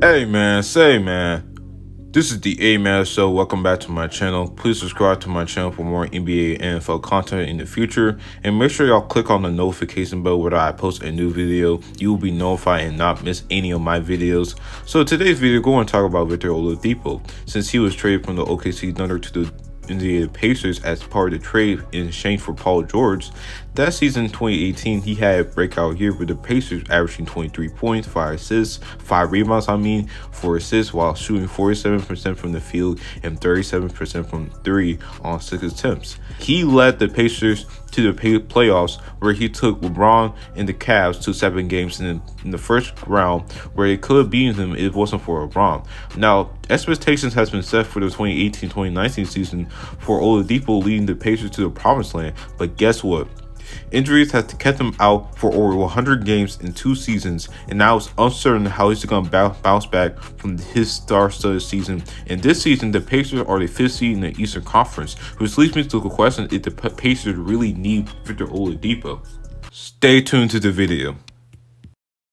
Hey man, say man, this is the A-Man Show. Welcome back to my channel. Please subscribe to my channel for more NBA and NFL content in the future. And make sure y'all click on the notification bell whenever I post a new video. You will be notified and not miss any of my videos. So today's video, we're going to talk about Victor Oladipo. Since he was traded from the OKC Thunder to the Indiana Pacers as part of the trade in exchange for Paul George. That season, 2018, he had a breakout year with the Pacers averaging 23 points, 5 assists, 5 rebounds, 4 assists, while shooting 47% from the field and 37% from 3 on 6 attempts. He led the Pacers to the playoffs, where he took LeBron and the Cavs to 7 games in the first round, where they could have beaten them if it wasn't for LeBron. Now, expectations has been set for the 2018-2019 season for Oladipo leading the Pacers to the promised land, but guess what? Injuries have kept him out for over 100 games in 2 seasons, and now it's uncertain how he's going to bounce back from his star-studded season. And this season, the Pacers are the 5th seed in the Eastern Conference, which leads me to the question if the Pacers really need Victor Oladipo. Stay tuned to the video.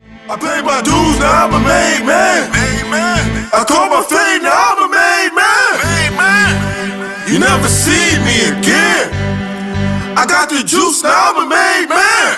I paid my dues, now I'm a made man. I call my fame, now I'm a made man. You never see me again. I got the juice, now I'm a made man.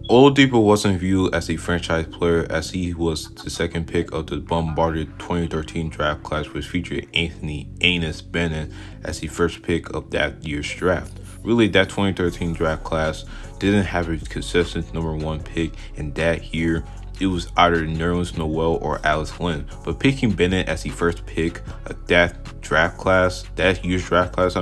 Oladipo wasn't viewed as a franchise player, as he was the second pick of the bombarded 2013 draft class, which featured Anthony "Anus" Bennett as the first pick of that year's draft. Really, that 2013 draft class didn't have a consistent #1 pick, and that year it was either Nerlens Noel or Alex Len. But picking Bennett as the first pick of that year's draft class,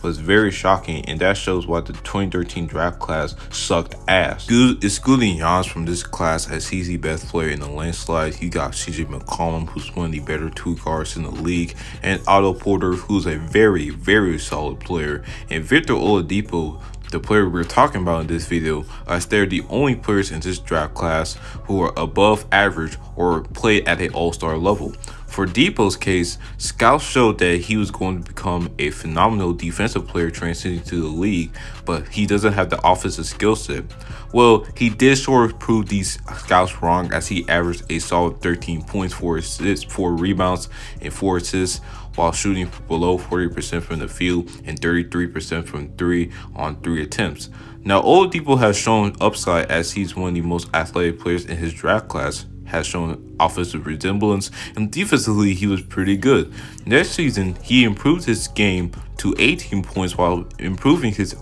was very shocking, and that shows why the 2013 draft class sucked ass. Excluding Giannis from this class, as he's the best player in the landslide, you got CJ McCollum, who's one of the better 2 guards in the league, and Otto Porter, who's a very, very solid player, and Victor Oladipo, the player we're talking about in this video, as they're the only players in this draft class who are above average or play at an all-star level. For Dipo's case, scouts showed that he was going to become a phenomenal defensive player transitioning to the league, but he doesn't have the offensive skill set. Well, he did sort of prove these scouts wrong, as he averaged a solid 13 points, 4 assists, 4 rebounds, and 4 assists, while shooting below 40% from the field and 33% from 3 on 3 attempts. Now, Oladipo has shown upside, as he's one of the most athletic players in his draft class, has shown offensive resemblance, and defensively he was pretty good. Next season, he improved his game to 18 points while improving his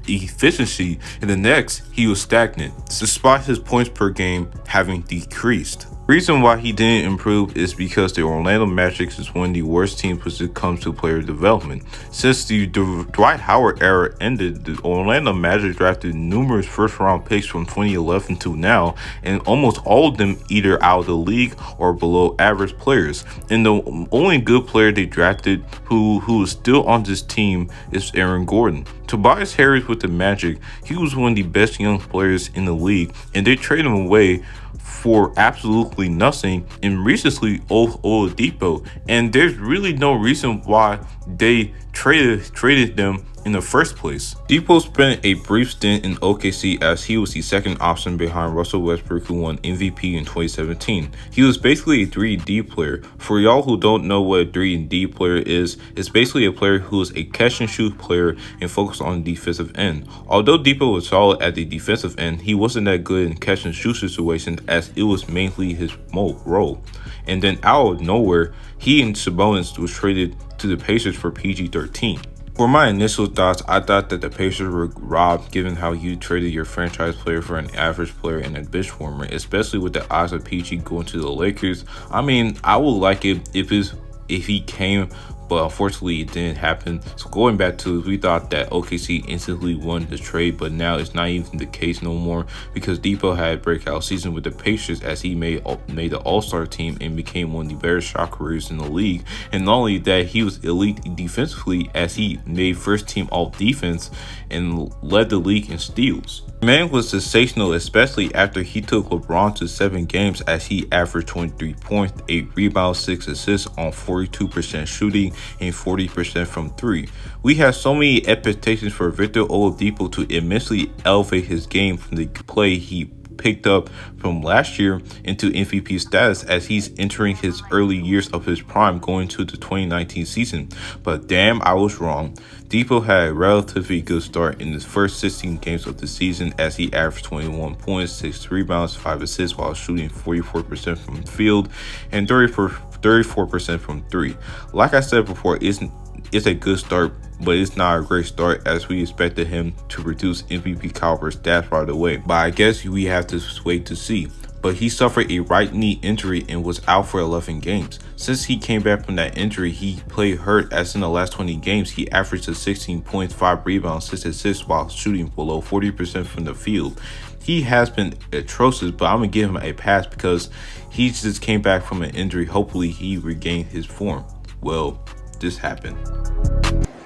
efficiency. In the next, he was stagnant, despite his points per game having decreased. The reason why he didn't improve is because the Orlando Magic is one of the worst teams when it comes to player development. Since the Dwight Howard era ended, the Orlando Magic drafted numerous first-round picks from 2011 to now, and almost all of them either out of the league or below average players. And the only good player they drafted who is still on this team is Aaron Gordon. Tobias Harris with the Magic, he was one of the best young players in the league, and they traded him away for absolutely nothing in recently Oladipo, and there's really no reason why they traded them in the first place. Depot spent a brief stint in OKC, as he was the second option behind Russell Westbrook, who won MVP in 2017. He was basically a 3-and-D player. For y'all who don't know what a 3-and-D player is, it's basically a player who is a catch-and-shoot player and focused on the defensive end. Although Depot was solid at the defensive end, he wasn't that good in catch-and-shoot situations, as it was mainly his role. And then out of nowhere, he and Sabonis was traded to the Pacers for PG-13. For my initial thoughts, I thought that the Pacers were robbed, given how you traded your franchise player for an average player and a bench warmer, especially with the odds of PG going to the Lakers. I would like it if he came, but unfortunately it didn't happen. So going back to, we thought that OKC instantly won the trade, but now it's not even the case no more, because Depot had a breakout season with the Pacers, as he made the All-Star team and became one of the better shot careers in the league. And not only that, he was elite defensively, as he made first team all defense and led the league in steals. The man was sensational, especially after he took LeBron to 7 games, as he averaged 23 points, 8 rebounds, 6 assists on 42% shooting, and 40% from 3. We had so many expectations for Victor Oladipo to immensely elevate his game from the play he picked up from last year into MVP status as he's entering his early years of his prime going to the 2019 season. But damn, I was wrong. Depot had a relatively good start in his first 16 games of the season as he averaged 21 points, 6 rebounds, 5 assists while shooting 44% from the field and 34% from 3. Like I said before, it's a good start, but it's not a great start as we expected him to produce MVP caliber stats right away. But I guess we have to wait to see. But he suffered a right knee injury and was out for 11 games. Since he came back from that injury, he played hurt as in the last 20 games, he averaged a 16 points, 5 rebounds, 6 assists while shooting below 40% from the field. He has been atrocious, but I'm going to give him a pass because he just came back from an injury. Hopefully he regained his form. Well, this happened.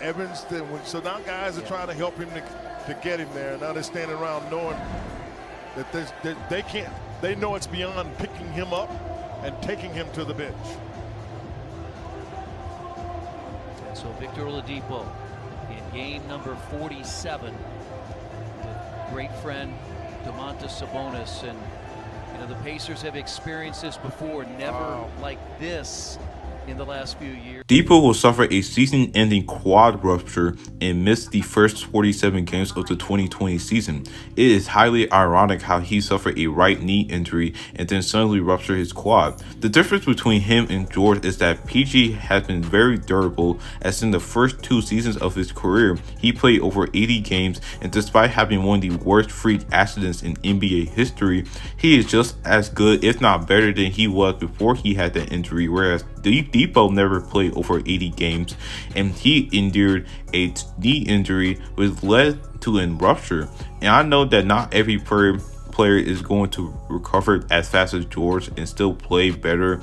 Evans, so now guys are trying to help him to get him there. Now they're standing around knowing that they can't. They know it's beyond picking him up and taking him to the bench. And so Victor Oladipo in game number 47 with great friend Domantas Sabonis, and you know the Pacers have experienced this before, never like this in the last few years. Depot will suffer a season-ending quad rupture and miss the first 47 games of the 2020 season. It is highly ironic how he suffered a right knee injury and then suddenly ruptured his quad. The difference between him and George is that PG has been very durable, as in the first 2 seasons of his career, he played over 80 games, and despite having one of the worst freak accidents in NBA history, he is just as good, if not better, than he was before he had that injury, whereas Depot never played over 80 games, and he endured a knee injury which led to a rupture. And I know that not every player is going to recover as fast as George and still play better,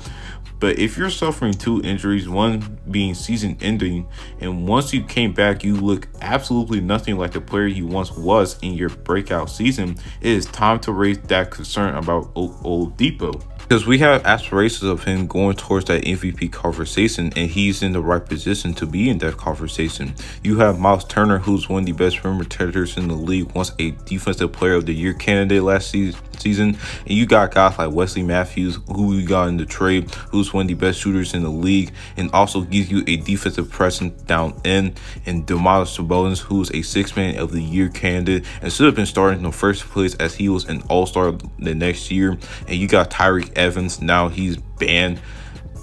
but if you're suffering 2 injuries, one being season ending, and once you came back you look absolutely nothing like the player you once was in your breakout season, it is time to raise that concern about Oladipo. Because we have aspirations of him going towards that MVP conversation, and he's in the right position to be in that conversation. You have Miles Turner, who's one of the best rim protectors in the league, once a Defensive Player of the Year candidate last season. And you got guys like Wesley Matthews, who we got in the trade, who's one of the best shooters in the league, and also gives you a defensive presence down in. And Domantas Sabonis, who's a 6th Man of the Year candidate and should have been starting in the first place as he was an All-Star the next year. And you got Tyreke Evans, now he's banned,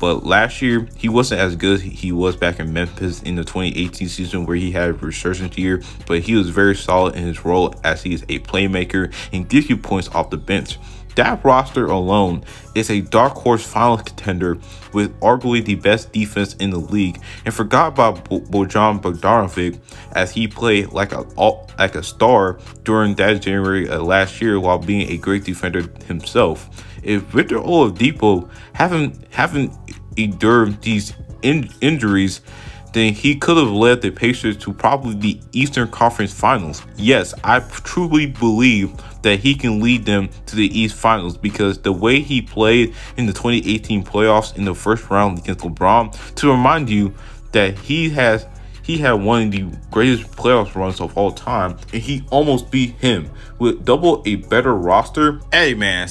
but last year he wasn't as good he was back in Memphis in the 2018 season where he had a resurgence year, but he was very solid in his role as he is a playmaker and gives you points off the bench. That roster alone is a dark horse final contender with arguably the best defense in the league, and forgot about Bojan Bogdanovic as he played like a star during that January last year while being a great defender himself. If Victor Oladipo haven't endured these injuries, then he could have led the Pacers to probably the Eastern Conference Finals. Yes, I truly believe that he can lead them to the East Finals because the way he played in the 2018 playoffs in the first round against LeBron, to remind you that he had one of the greatest playoff runs of all time, and he almost beat him with double a better roster. Hey man,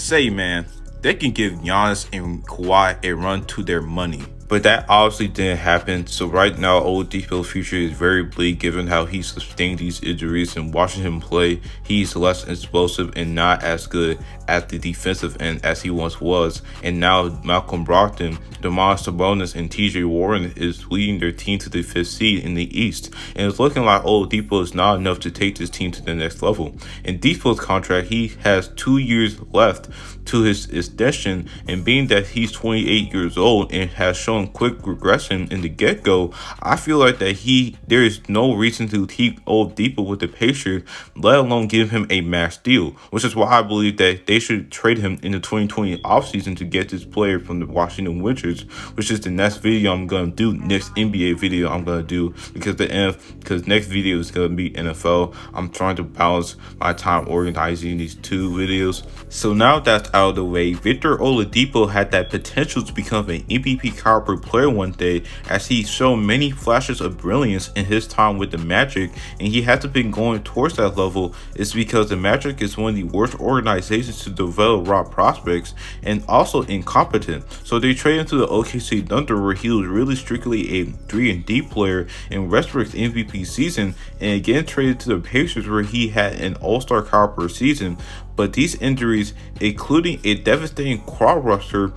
they can give Giannis and Kawhi a run to their money. But that obviously didn't happen. So right now, Oladipo's future is very bleak given how he sustained these injuries, and watching him play, he's less explosive and not as good at the defensive end as he once was. And now Malcolm Brogdon, Domantas Sabonis, and TJ Warren is leading their team to the 5th seed in the East. And it's looking like Oladipo is not enough to take this team to the next level. In Dipo's contract, he has 2 years left to his extension, and being that he's 28 years old and has shown quick regression in the get-go, I feel like that there is no reason to keep Oladipo with the Pacers, let alone give him a max deal, which is why I believe that they should trade him in the 2020 offseason to get this player from the Washington Wizards, which is the next video I'm gonna do, next NBA video I'm gonna do, because next video is gonna be NFL. I'm trying to balance my time organizing these 2 videos. So now that's out of the way, Victor Oladipo had that potential to become an MVP caliber caliber player one day, as he showed many flashes of brilliance in his time with the Magic, and he hasn't been going towards that level is because the Magic is one of the worst organizations to develop raw prospects and also incompetent. So they traded him to the OKC Thunder, where he was really strictly a 3-and-D player in Westbrook's MVP season, and again traded to the Pacers, where he had an all-star caliber season. But these injuries, including a devastating quad rupture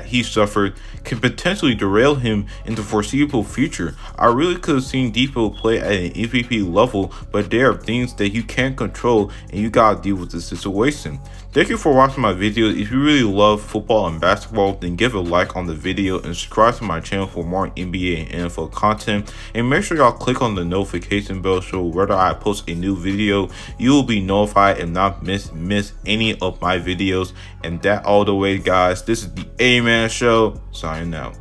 he suffered, can potentially derail him in the foreseeable future. I really could have seen Depot play at an MVP level, but there are things that you can't control and you gotta deal with the situation. Thank you for watching my video. If you really love football and basketball, then give a like on the video and subscribe to my channel for more NBA and NFL content. And make sure y'all click on the notification bell so whether I post a new video, you will be notified and not miss any of my videos. And that all the way, guys, this is the A-Man Show, signing out.